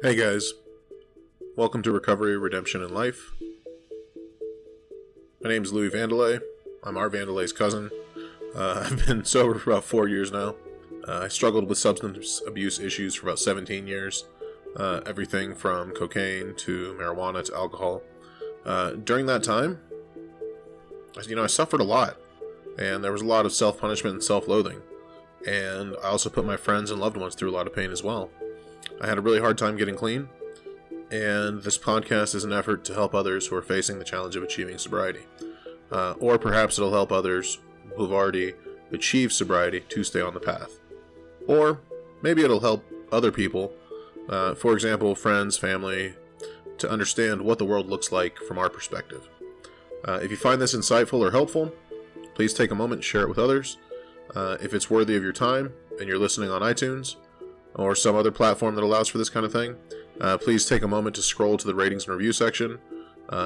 Hey guys, welcome to Recovery, Redemption, and Life. My name's Louie. I'm our Vandelay's cousin. I've been sober for about 4 years now. I struggled with substance abuse issues for about 17 years. Everything from cocaine to marijuana to alcohol. During that time, I suffered a lot. And there was a lot of self-punishment and self-loathing. And I also put my friends and loved ones through a lot of pain as well. I had a really hard time getting clean, and this podcast is an effort to help others who are facing the challenge of achieving sobriety. Or perhaps it'll help others who've already achieved sobriety to stay on the path. Or maybe it'll help other people, for example, friends, family, to understand what the world looks like from our perspective. If you find this insightful or helpful, please take a moment and share it with others. If it's worthy of your time and you're listening on iTunes, or some other platform that allows for this kind of thing, please take a moment to scroll to the ratings and review section,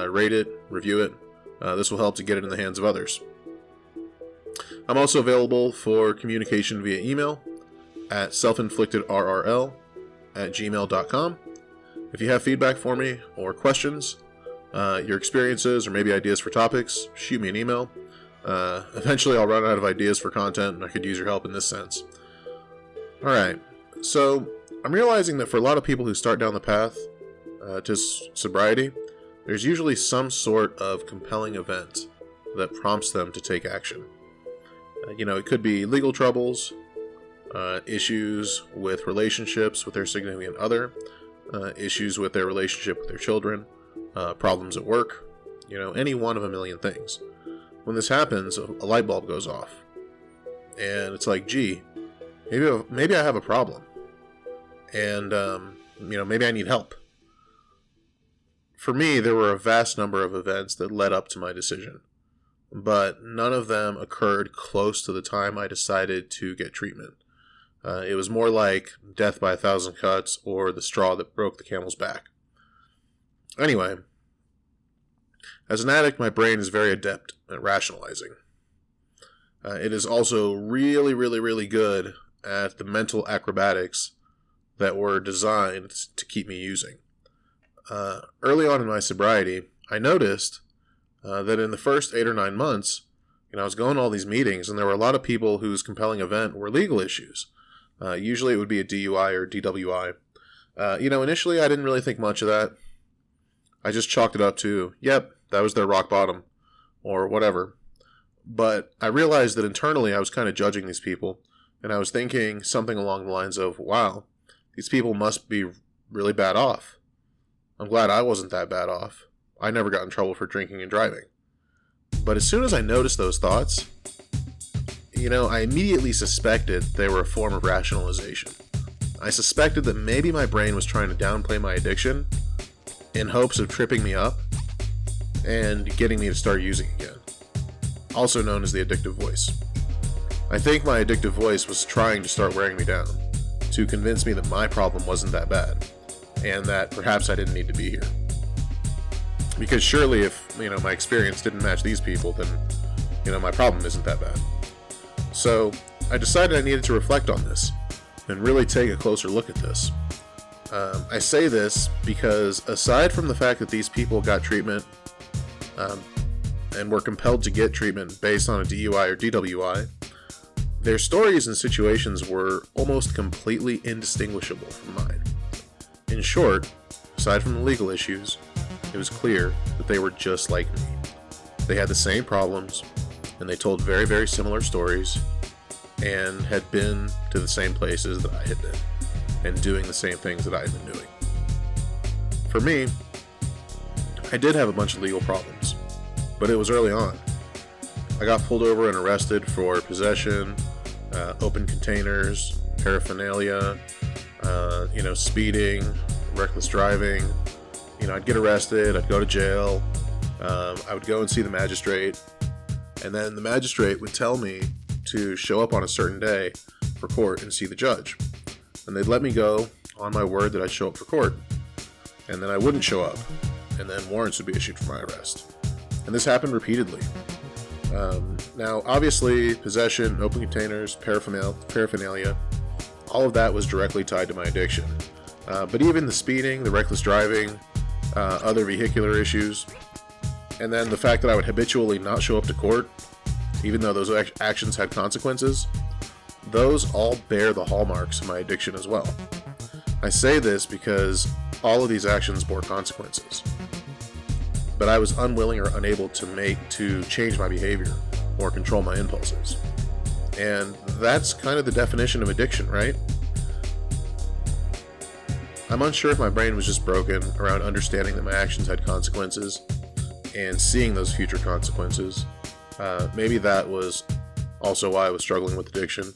rate it, review it. This will help to get it in the hands of others. I'm also available for communication via email at selfinflictedrrl@gmail.com. If you have feedback for me or questions, your experiences, or maybe ideas for topics, shoot me an email. Eventually I'll run out of ideas for content, and I could use your help in this sense. Alright. So, I'm realizing that for a lot of people who start down the path to sobriety, there's usually some sort of compelling event that prompts them to take action. It could be legal troubles, issues with relationships with their significant other, issues with their relationship with their children, problems at work, any one of a million things. When this happens, a light bulb goes off. And it's like, gee, maybe I have a problem. And, maybe I need help. For me, there were a vast number of events that led up to my decision, but none of them occurred close to the time I decided to get treatment. It was more like death by 1,000 cuts or the straw that broke the camel's back. Anyway, as an addict, my brain is very adept at rationalizing. It is also really, really, really good at the mental acrobatics that were designed to keep me using. Early on in my sobriety, I noticed that in the first 8 or 9 months, I was going to all these meetings, and there were a lot of people whose compelling event were legal issues. Usually it would be a DUI or DWI. Initially I didn't really think much of that. I just chalked it up to, yep, that was their rock bottom, or whatever. But I realized that internally I was kind of judging these people, and I was thinking something along the lines of, wow, these people must be really bad off. I'm glad I wasn't that bad off. I never got in trouble for drinking and driving. But as soon as I noticed those thoughts, I immediately suspected they were a form of rationalization. I suspected that maybe my brain was trying to downplay my addiction in hopes of tripping me up and getting me to start using again. Also known as the addictive voice. I think my addictive voice was trying to start wearing me down, to convince me that my problem wasn't that bad, and that perhaps I didn't need to be here. Because surely if, my experience didn't match these people, then, my problem isn't that bad. So, I decided I needed to reflect on this, and really take a closer look at this. I say this because, aside from the fact that these people got treatment, and were compelled to get treatment based on a DUI or DWI, their stories and situations were almost completely indistinguishable from mine. In short, aside from the legal issues, it was clear that they were just like me. They had the same problems, and they told very, very similar stories, and had been to the same places that I had been, and doing the same things that I had been doing. For me, I did have a bunch of legal problems, but it was early on. I got pulled over and arrested for possession, open containers, paraphernalia, speeding, reckless driving. I'd get arrested, I'd go to jail, I would go and see the magistrate, and then the magistrate would tell me to show up on a certain day for court and see the judge. And they'd let me go on my word that I'd show up for court. And then I wouldn't show up, and then warrants would be issued for my arrest. And this happened repeatedly. Now, obviously, possession, open containers, paraphernalia, all of that was directly tied to my addiction. But even the speeding, the reckless driving, other vehicular issues, and then the fact that I would habitually not show up to court, even though those actions had consequences, those all bear the hallmarks of my addiction as well. I say this because all of these actions bore consequences, but I was unwilling or unable to change my behavior or control my impulses. And that's kind of the definition of addiction, right? I'm unsure if my brain was just broken around understanding that my actions had consequences and seeing those future consequences. Maybe that was also why I was struggling with addiction.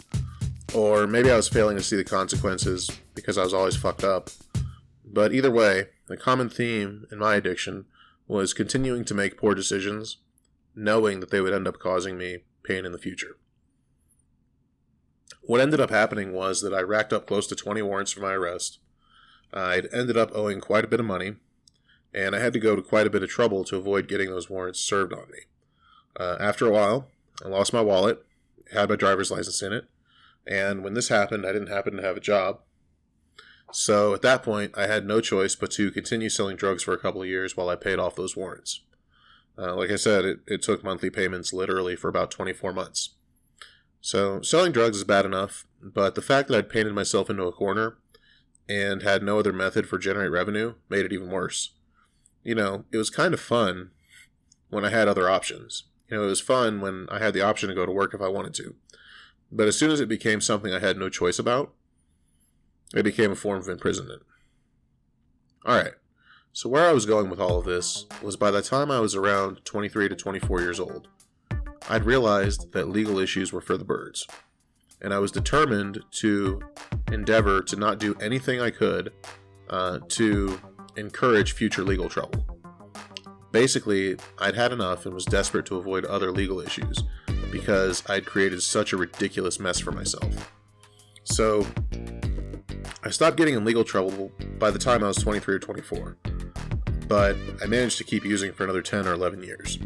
Or maybe I was failing to see the consequences because I was always fucked up. But either way, the common theme in my addiction was continuing to make poor decisions, knowing that they would end up causing me pain in the future. What ended up happening was that I racked up close to 20 warrants for my arrest. I'd ended up owing quite a bit of money, and I had to go to quite a bit of trouble to avoid getting those warrants served on me. After a while, I lost my wallet, had my driver's license in it, and when this happened, I didn't happen to have a job. So at that point, I had no choice but to continue selling drugs for a couple of years while I paid off those warrants. Like I said, it took monthly payments literally for about 24 months. So selling drugs is bad enough, but the fact that I'd painted myself into a corner and had no other method for generating revenue made it even worse. It was kind of fun when I had other options. It was fun when I had the option to go to work if I wanted to. But as soon as it became something I had no choice about, it became a form of imprisonment. Alright, so where I was going with all of this was by the time I was around 23 to 24 years old, I'd realized that legal issues were for the birds. And I was determined to endeavor to not do anything I could to encourage future legal trouble. Basically, I'd had enough and was desperate to avoid other legal issues because I'd created such a ridiculous mess for myself. So, I stopped getting in legal trouble by the time I was 23 or 24, but I managed to keep using for another 10 or 11 years.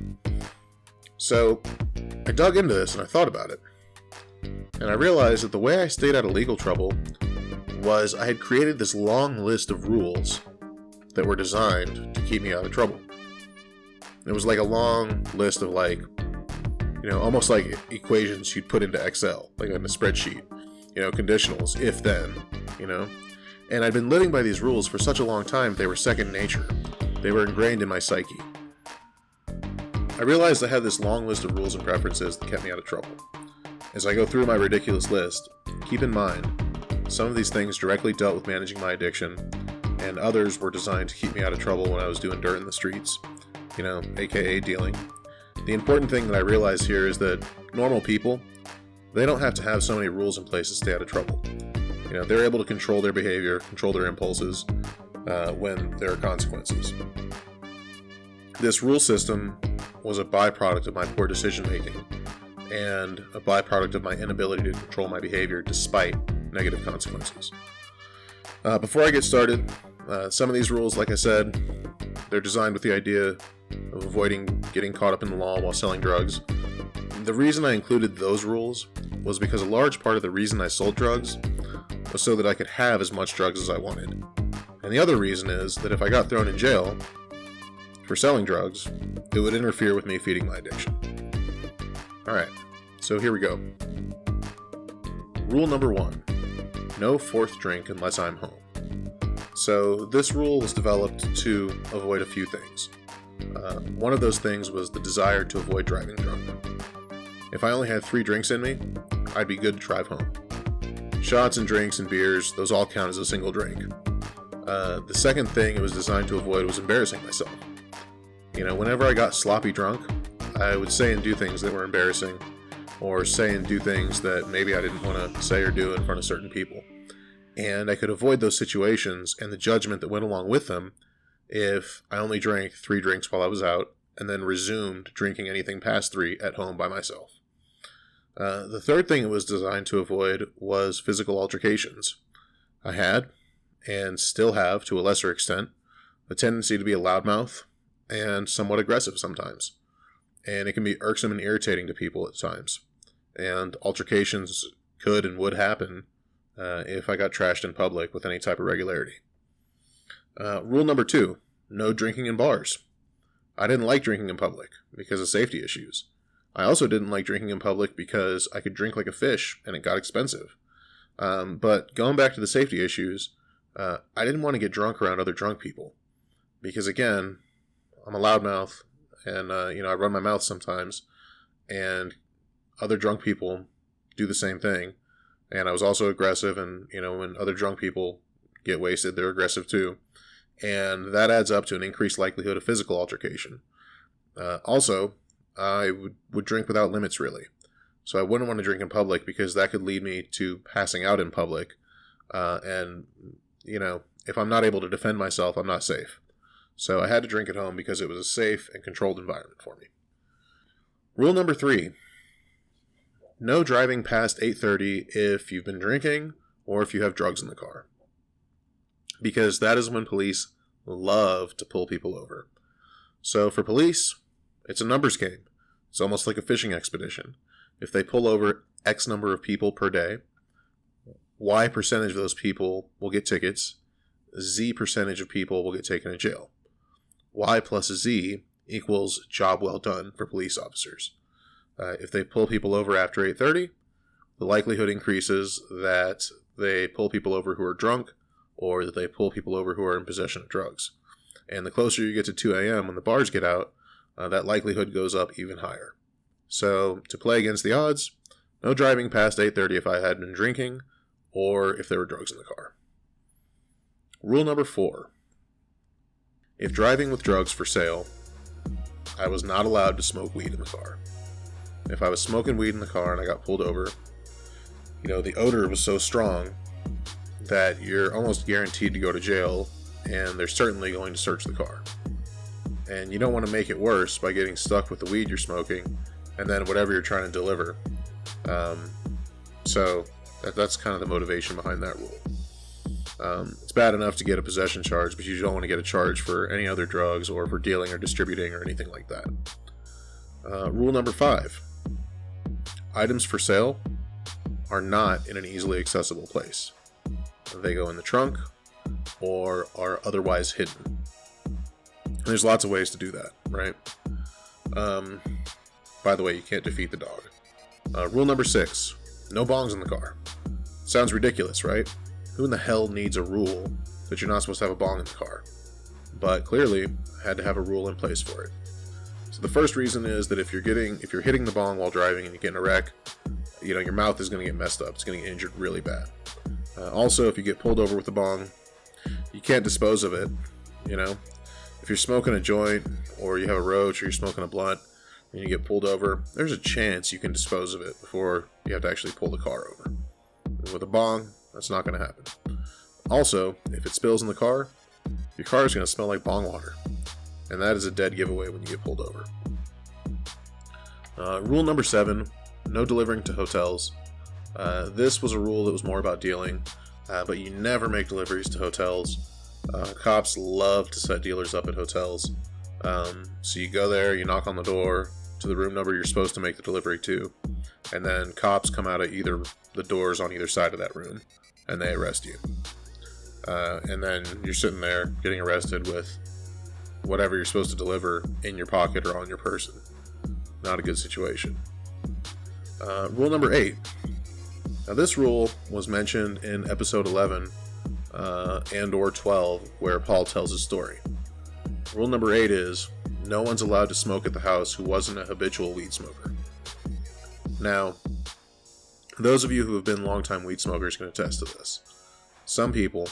So, I dug into this and I thought about it. And I realized that the way I stayed out of legal trouble was I had created this long list of rules that were designed to keep me out of trouble. It was like a long list of almost like equations you'd put into Excel, like on a spreadsheet. Conditionals, if then, And I'd been living by these rules for such a long time, they were second nature. They were ingrained in my psyche. I realized I had this long list of rules and preferences that kept me out of trouble. As I go through my ridiculous list, keep in mind, some of these things directly dealt with managing my addiction, and others were designed to keep me out of trouble when I was doing dirt in the streets, aka dealing. The important thing that I realize here is that normal people, they don't have to have so many rules in place to stay out of trouble. They're able to control their behavior, control their impulses, when there are consequences. This rule system was a byproduct of my poor decision making, and a byproduct of my inability to control my behavior despite negative consequences. Before I get started, some of these rules, like I said, they're designed with the idea of avoiding getting caught up in the law while selling drugs. The reason I included those rules was because a large part of the reason I sold drugs was so that I could have as much drugs as I wanted. And the other reason is that if I got thrown in jail for selling drugs, it would interfere with me feeding my addiction. Alright, so here we go. Rule number 1. No fourth drink unless I'm home. So this rule was developed to avoid a few things. One of those things was the desire to avoid driving drunk. If I only had 3 drinks in me, I'd be good to drive home. Shots and drinks and beers, those all count as a single drink. The second thing it was designed to avoid was embarrassing myself. Whenever I got sloppy drunk, I would say and do things that were embarrassing, or say and do things that maybe I didn't want to say or do in front of certain people. And I could avoid those situations and the judgment that went along with them if I only drank 3 drinks while I was out, and then resumed drinking anything past 3 at home by myself. The third thing it was designed to avoid was physical altercations. I had, and still have to a lesser extent, a tendency to be a loudmouth and somewhat aggressive sometimes. And it can be irksome and irritating to people at times. And altercations could and would happen if I got trashed in public with any type of regularity. Rule number 2, no drinking in bars. I didn't like drinking in public because of safety issues. I also didn't like drinking in public because I could drink like a fish and it got expensive. But going back to the safety issues, I didn't want to get drunk around other drunk people because, again, I'm a loudmouth and, I run my mouth sometimes, and other drunk people do the same thing. And I was also aggressive, and, when other drunk people get wasted, they're aggressive too. And that adds up to an increased likelihood of physical altercation. Also, I would drink without limits, really. So I wouldn't want to drink in public because that could lead me to passing out in public. And, if I'm not able to defend myself, I'm not safe. So I had to drink at home because it was a safe and controlled environment for me. Rule number 3, no driving past 8:30 if you've been drinking or if you have drugs in the car. Because that is when police love to pull people over. So for police, it's a numbers game. It's almost like a fishing expedition. If they pull over X number of people per day, Y percentage of those people will get tickets, Z percentage of people will get taken to jail. Y plus Z equals job well done for police officers. If they pull people over after 8:30, the likelihood increases that they pull people over who are drunk, or that they pull people over who are in possession of drugs. And the closer you get to 2 a.m. when the bars get out, that likelihood goes up even higher. So, to play against the odds, no driving past 8:30 if I had been drinking, or if there were drugs in the car. Rule number 4. If driving with drugs for sale, I was not allowed to smoke weed in the car. If I was smoking weed in the car and I got pulled over, the odor was so strong that you're almost guaranteed to go to jail, and they're certainly going to search the car. And you don't want to make it worse by getting stuck with the weed you're smoking and then whatever you're trying to deliver. So that's kind of the motivation behind that rule. It's bad enough to get a possession charge, but you don't want to get a charge for any other drugs or for dealing or distributing or anything like that. Rule number 5. Items for sale are not in an easily accessible place. They go in the trunk or are otherwise hidden. And there's lots of ways to do that, right? By the way, you can't defeat the dog. Rule number 6. No bongs in the car. Sounds ridiculous, right? Who in the hell needs a rule that you're not supposed to have a bong in the car? But clearly, I had to have a rule in place for it. So the first reason is that if you're hitting the bong while driving and you get in a wreck, your mouth is going to get messed up. It's going to get injured really bad. Also, if you get pulled over with a bong, you can't dispose of it. If you're smoking a joint or you have a roach or you're smoking a blunt and you get pulled over, there's a chance you can dispose of it before you have to actually pull the car over. With a bong, that's not going to happen. Also, if it spills in the car, your car is going to smell like bong water. And that is a dead giveaway when you get pulled over. Rule number 7, no delivering to hotels. This was a rule that was more about dealing, but you never make deliveries to hotels. Cops love to set dealers up at hotels. So you go there, you knock on the door to the room number you're supposed to make the delivery to, and then cops come out of either the doors on either side of that room, and they arrest you. And then you're sitting there getting arrested with whatever you're supposed to deliver in your pocket or on your person. Not a good situation. Rule number 8. Now this rule was mentioned in episode 11 and or 12 where Paul tells his story. Rule number 8 is no one's allowed to smoke at the house who wasn't a habitual weed smoker. Now, those of you who have been longtime weed smokers can attest to this. Some people,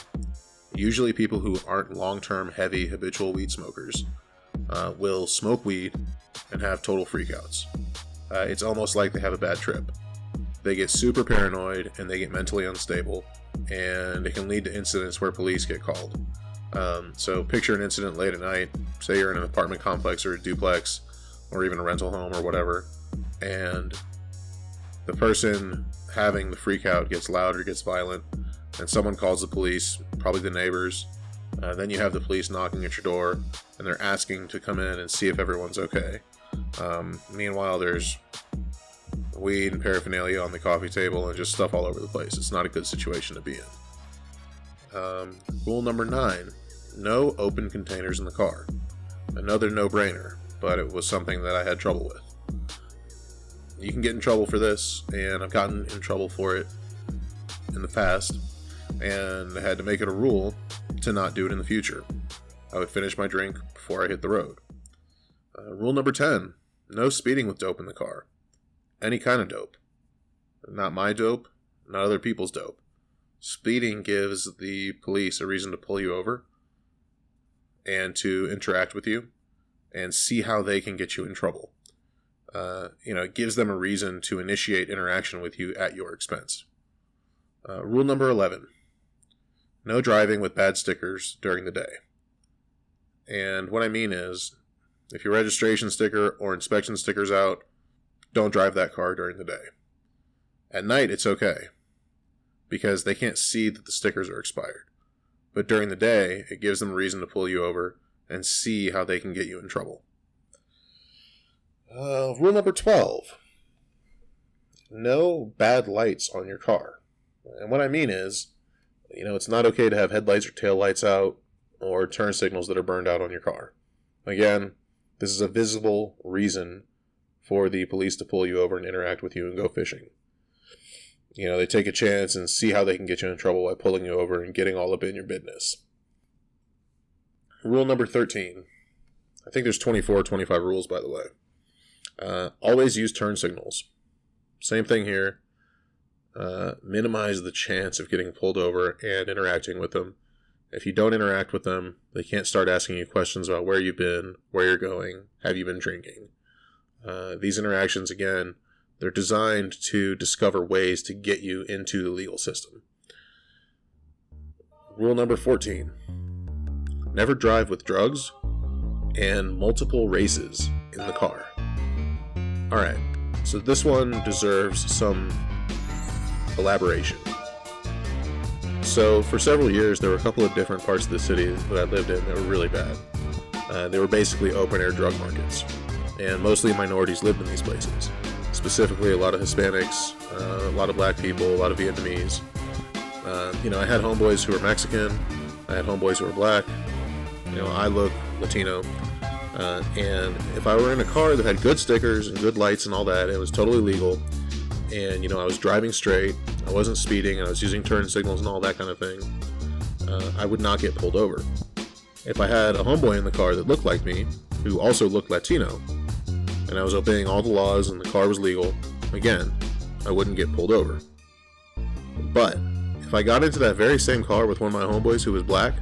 usually people who aren't long-term heavy habitual weed smokers, will smoke weed and have total freakouts. It's almost like they have a bad trip. They get super paranoid and they get mentally unstable, and it can lead to incidents where police get called. So picture an incident late at night, say you're in an apartment complex or a duplex or even a rental home or whatever, and the person having the freak out gets loud or gets violent, and someone calls the police, probably the neighbors. Then you have the police knocking at your door, and they're asking to come in and see if everyone's okay. Meanwhile, there's weed and paraphernalia on the coffee table and just stuff all over the place. It's not a good situation to be in. Rule number 9. no open containers in the car. Another no-brainer, but it was something that I had trouble with. You can get in trouble for this, and I've gotten in trouble for it in the past, and I had to make it a rule to not do it in the future. I would finish my drink before I hit the road. Rule number 10, no speeding with dope in the car. Any kind of dope. Not my dope, not other people's dope. Speeding gives the police a reason to pull you over and to interact with you and see how they can get you in trouble. It gives them a reason to initiate interaction with you at your expense. Rule number 11, no driving with bad stickers during the day. And what I mean is, if your registration sticker or inspection sticker's out, don't drive that car during the day. At night, it's okay, because they can't see that the stickers are expired. But during the day, it gives them a reason to pull you over and see how they can get you in trouble. Rule number 12, no bad lights on your car. And what I mean is, it's not okay to have headlights or taillights out or turn signals that are burned out on your car. Again, this is a visible reason for the police to pull you over and interact with you and go fishing. They take a chance and see how they can get you in trouble by pulling you over and getting all up in your business. Rule number 13. I think there's 24 or 25 rules, by the way. Always use turn signals. Same thing here. Minimize the chance of getting pulled over and interacting with them. If you don't interact with them, they can't start asking you questions about where you've been, where you're going, have you been drinking. These interactions, again, they're designed to discover ways to get you into the legal system. Rule number 14. Never drive with drugs and multiple races in the car. Alright, so this one deserves some elaboration. So for several years, there were a couple of different parts of the city that I lived in that were really bad. They were basically open-air drug markets, and mostly minorities lived in these places. Specifically, a lot of Hispanics, a lot of black people, a lot of Vietnamese. I had homeboys who were Mexican, I had homeboys who were black. I look Latino, and if I were in a car that had good stickers and good lights and all that, it was totally legal, and I was driving straight, I wasn't speeding, and I was using turn signals and all that kind of thing, I would not get pulled over. If I had a homeboy in the car that looked like me, who also looked Latino, and I was obeying all the laws and the car was legal, again, I wouldn't get pulled over. But if I got into that very same car with one of my homeboys who was black,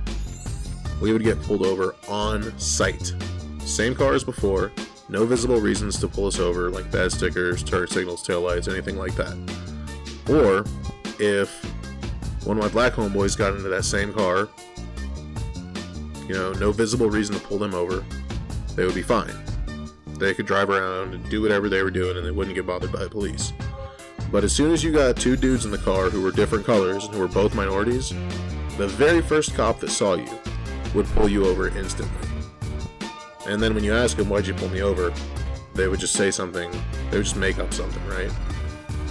we would get pulled over on sight. Same car as before, no visible reasons to pull us over, like bad stickers, turn signals, taillights, anything like that. Or, if one of my black homeboys got into that same car, no visible reason to pull them over, they would be fine. They could drive around and do whatever they were doing and they wouldn't get bothered by the police. But as soon as you got two dudes in the car who were different colors and who were both minorities, the very first cop that saw you would pull you over instantly. And then when you ask them, why'd you pull me over, they would just say something, they would just make up something, right?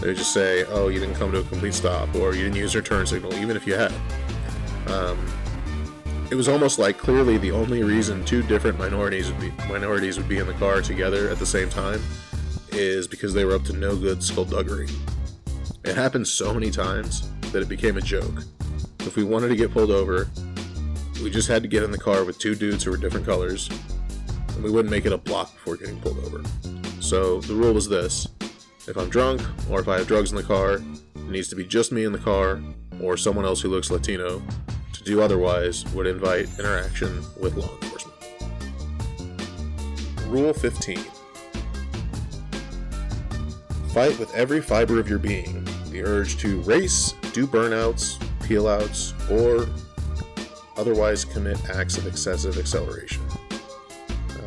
They would just say, oh, you didn't come to a complete stop, or you didn't use your turn signal, even if you had. It was almost like clearly the only reason two different minorities would be in the car together at the same time is because they were up to no good skullduggery. It happened so many times that it became a joke. If we wanted to get pulled over, we just had to get in the car with two dudes who were different colors, and we wouldn't make it a block before getting pulled over. So the rule was this: if I'm drunk, or if I have drugs in the car, it needs to be just me in the car, or someone else who looks Latino. To do otherwise would invite interaction with law enforcement. Rule 15. Fight with every fiber of your being the urge to race, do burnouts, peel-outs, or otherwise commit acts of excessive acceleration.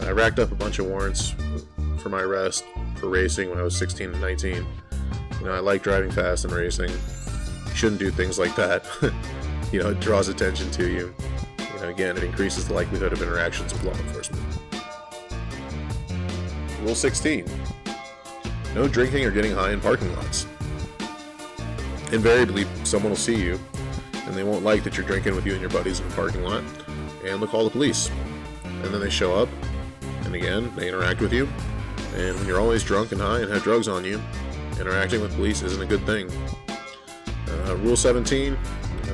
I racked up a bunch of warrants for my arrest for racing when I was 16 and 19. I like driving fast and racing. You shouldn't do things like that. It draws attention to you. Again, it increases the likelihood of interactions with law enforcement. Rule 16. No drinking or getting high in parking lots. Invariably, someone will see you, and they won't like that you're drinking with you and your buddies in the parking lot. and they'll call the police. And then they show up, and again, they interact with you. And when you're always drunk and high and have drugs on you, interacting with police isn't a good thing. Rule 17,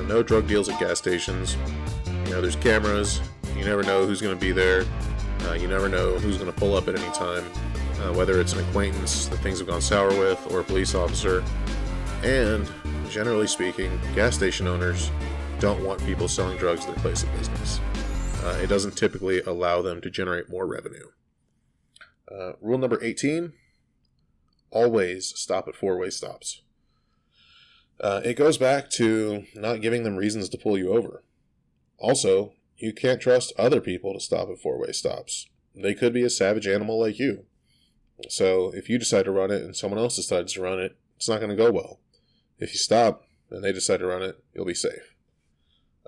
no drug deals at gas stations. There's cameras. You never know who's going to be there. You never know who's going to pull up at any time, whether it's an acquaintance that things have gone sour with or a police officer. And, generally speaking, gas station owners don't want people selling drugs at their place of business. It doesn't typically allow them to generate more revenue. Rule number 18, always stop at four-way stops. It goes back to not giving them reasons to pull you over. Also, you can't trust other people to stop at four-way stops. They could be a savage animal like you. So if you decide to run it and someone else decides to run it, it's not going to go well. If you stop and they decide to run it, you'll be safe.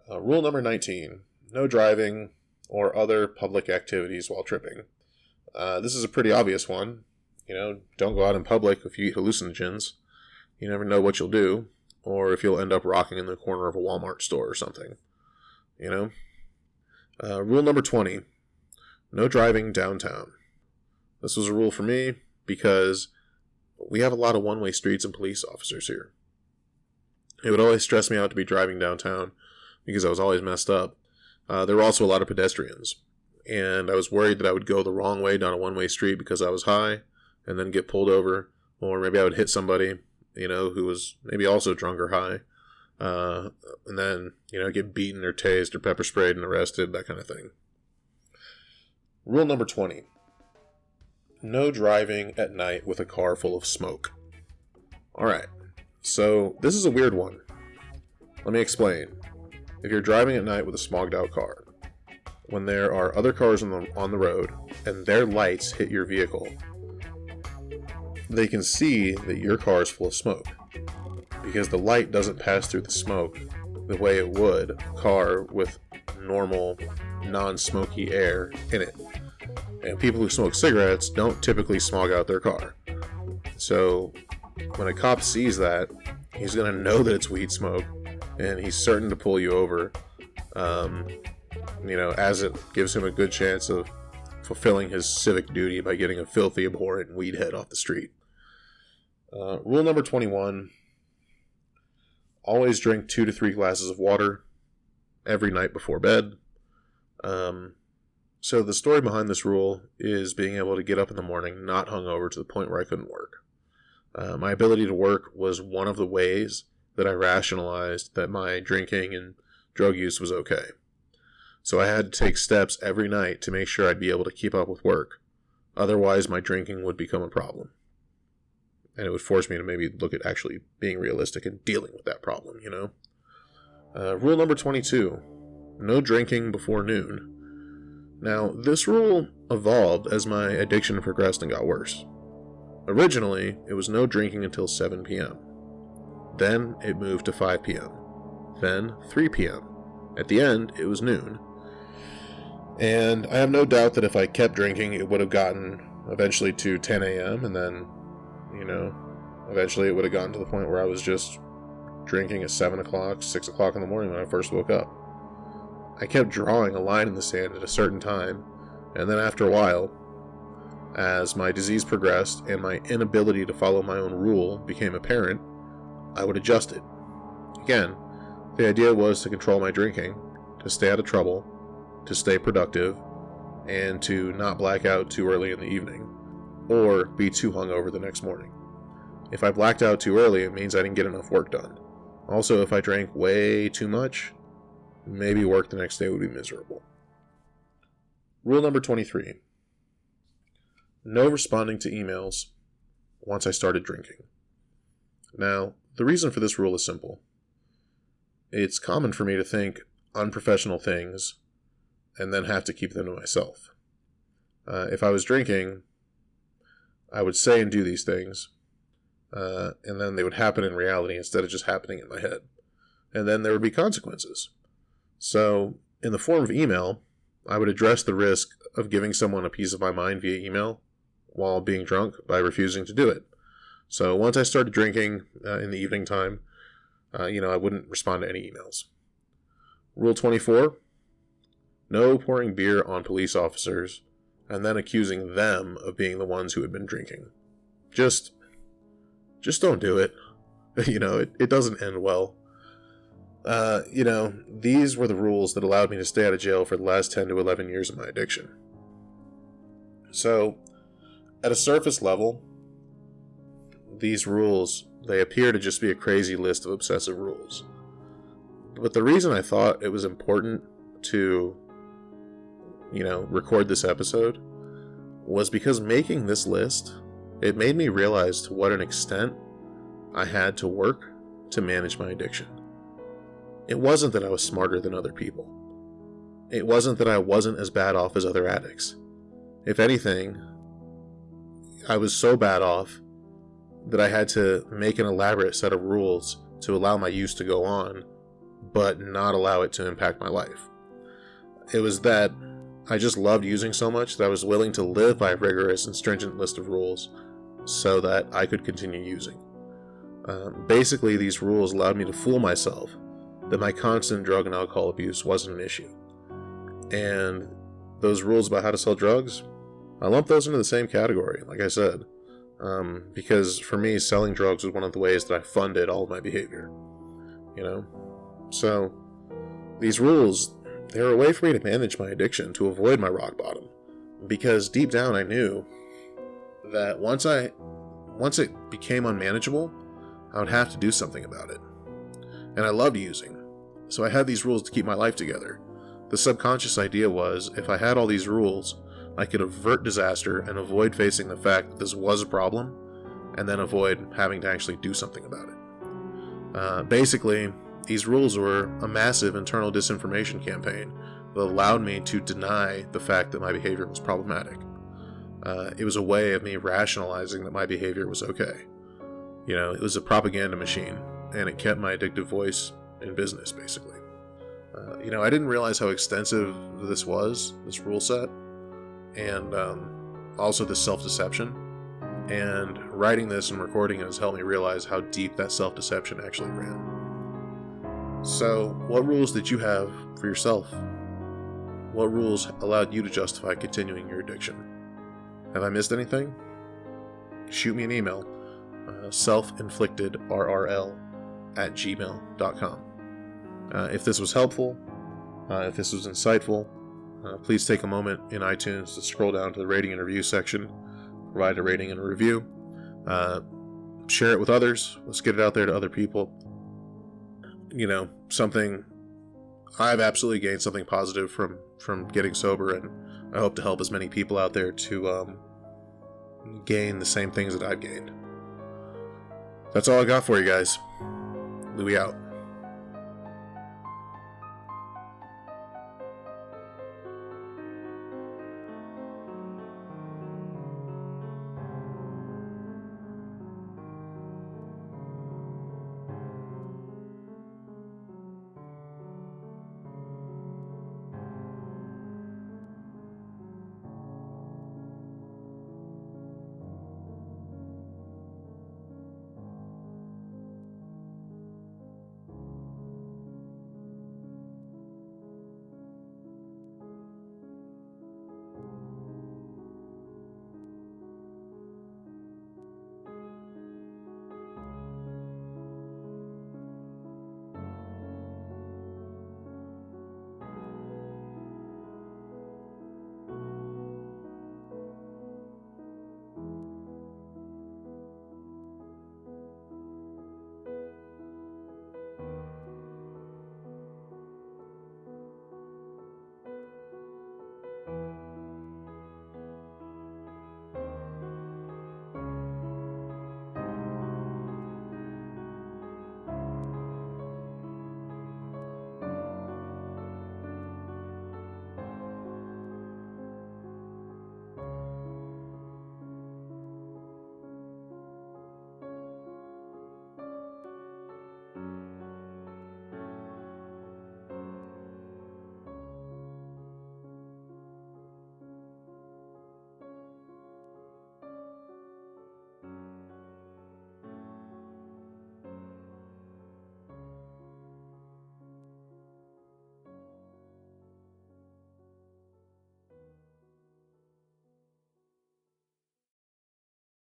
Rule number 19, no driving or other public activities while tripping. This is a pretty obvious one. Don't go out in public if you eat hallucinogens. You never know what you'll do, or if you'll end up rocking in the corner of a Walmart store or something. Rule number 20, no driving downtown. This was a rule for me because we have a lot of one-way streets and police officers here. It would always stress me out to be driving downtown because I was always messed up. There were also a lot of pedestrians, and I was worried that I would go the wrong way down a one-way street because I was high and then get pulled over, or maybe I would hit somebody, who was maybe also drunk or high, and then, get beaten or tased or pepper sprayed and arrested, that kind of thing. Rule number 20, no driving at night with a car full of smoke. Alright, so this is a weird one. Let me explain. If you're driving at night with a smogged out car, when there are other cars on the road and their lights hit your vehicle, they can see that your car is full of smoke because the light doesn't pass through the smoke the way it would a car with normal, non-smoky air in it. And people who smoke cigarettes don't typically smog out their car. So when a cop sees that, he's going to know that it's weed smoke, and he's certain to pull you over, as it gives him a good chance of fulfilling his civic duty by getting a filthy, abhorrent weed head off the street. Rule number 21, always drink 2 to 3 glasses of water every night before bed. So the story behind this rule is being able to get up in the morning not hungover to the point where I couldn't work. My ability to work was one of the ways that I rationalized that my drinking and drug use was okay. So I had to take steps every night to make sure I'd be able to keep up with work. Otherwise, my drinking would become a problem. And it would force me to maybe look at actually being realistic and dealing with that problem, Rule number 22, no drinking before noon. Now, this rule evolved as my addiction progressed and got worse. Originally, it was no drinking until 7 p.m. Then it moved to 5 p.m. Then 3 p.m. At the end, it was noon. And I have no doubt that if I kept drinking, it would have gotten eventually to 10 a.m. and then, eventually it would have gotten to the point where I was just drinking at 7 o'clock, 6 o'clock in the morning when I first woke up. I kept drawing a line in the sand at a certain time, and then after a while, as my disease progressed and my inability to follow my own rule became apparent, I would adjust it. Again, the idea was to control my drinking, to stay out of trouble, to stay productive, and to not black out too early in the evening, or be too hungover the next morning. If I blacked out too early, it means I didn't get enough work done. Also, if I drank way too much, maybe work the next day would be miserable. Rule number 23. No responding to emails once I started drinking. Now, the reason for this rule is simple. It's common for me to think unprofessional things and then have to keep them to myself. If I was drinking, I would say and do these things, and then they would happen in reality instead of just happening in my head. And then there would be consequences. So, in the form of email, I would address the risk of giving someone a piece of my mind via email while being drunk by refusing to do it. So once I started drinking in the evening time, I wouldn't respond to any emails. Rule 24, No pouring beer on police officers and then accusing them of being the ones who had been drinking. Just don't do it. It doesn't end well. These were the rules that allowed me to stay out of jail for the last 10 to 11 years of my addiction. So, at a surface level, these rules, they appear to just be a crazy list of obsessive rules. But the reason I thought it was important to, record this episode was because making this list, it made me realize to what an extent I had to work to manage my addiction. It wasn't that I was smarter than other people. It wasn't that I wasn't as bad off as other addicts. If anything, I was so bad off that I had to make an elaborate set of rules to allow my use to go on, but not allow it to impact my life. It was that I just loved using so much that I was willing to live by a rigorous and stringent list of rules so that I could continue using. Basically, these rules allowed me to fool myself that my constant drug and alcohol abuse wasn't an issue. And those rules about how to sell drugs, I lump those into the same category, like I said, because for me, selling drugs was one of the ways that I funded all of my behavior, So, these rules, they were a way for me to manage my addiction, to avoid my rock bottom, because deep down I knew that once it became unmanageable, I would have to do something about it. And I loved using, so I had these rules to keep my life together. The subconscious idea was, if I had all these rules, I could avert disaster and avoid facing the fact that this was a problem, and then avoid having to actually do something about it. Basically, these rules were a massive internal disinformation campaign that allowed me to deny the fact that my behavior was problematic. It was a way of me rationalizing that my behavior was okay. It was a propaganda machine, and it kept my addictive voice in business, basically. I didn't realize how extensive this rule set, and also this self-deception. And writing this and recording it has helped me realize how deep that self-deception actually ran. So, what rules did you have for yourself? What rules allowed you to justify continuing your addiction? Have I missed anything? Shoot me an email, selfinflictedrrl@gmail.com. If this was helpful, if this was insightful, please take a moment in iTunes to scroll down to the rating and review section, provide a rating and a review, share it with others. Let's get it out there to other people. I've absolutely gained something positive from getting sober, and I hope to help as many people out there to gain the same things that I've gained. That's all I got for you guys. Louie out.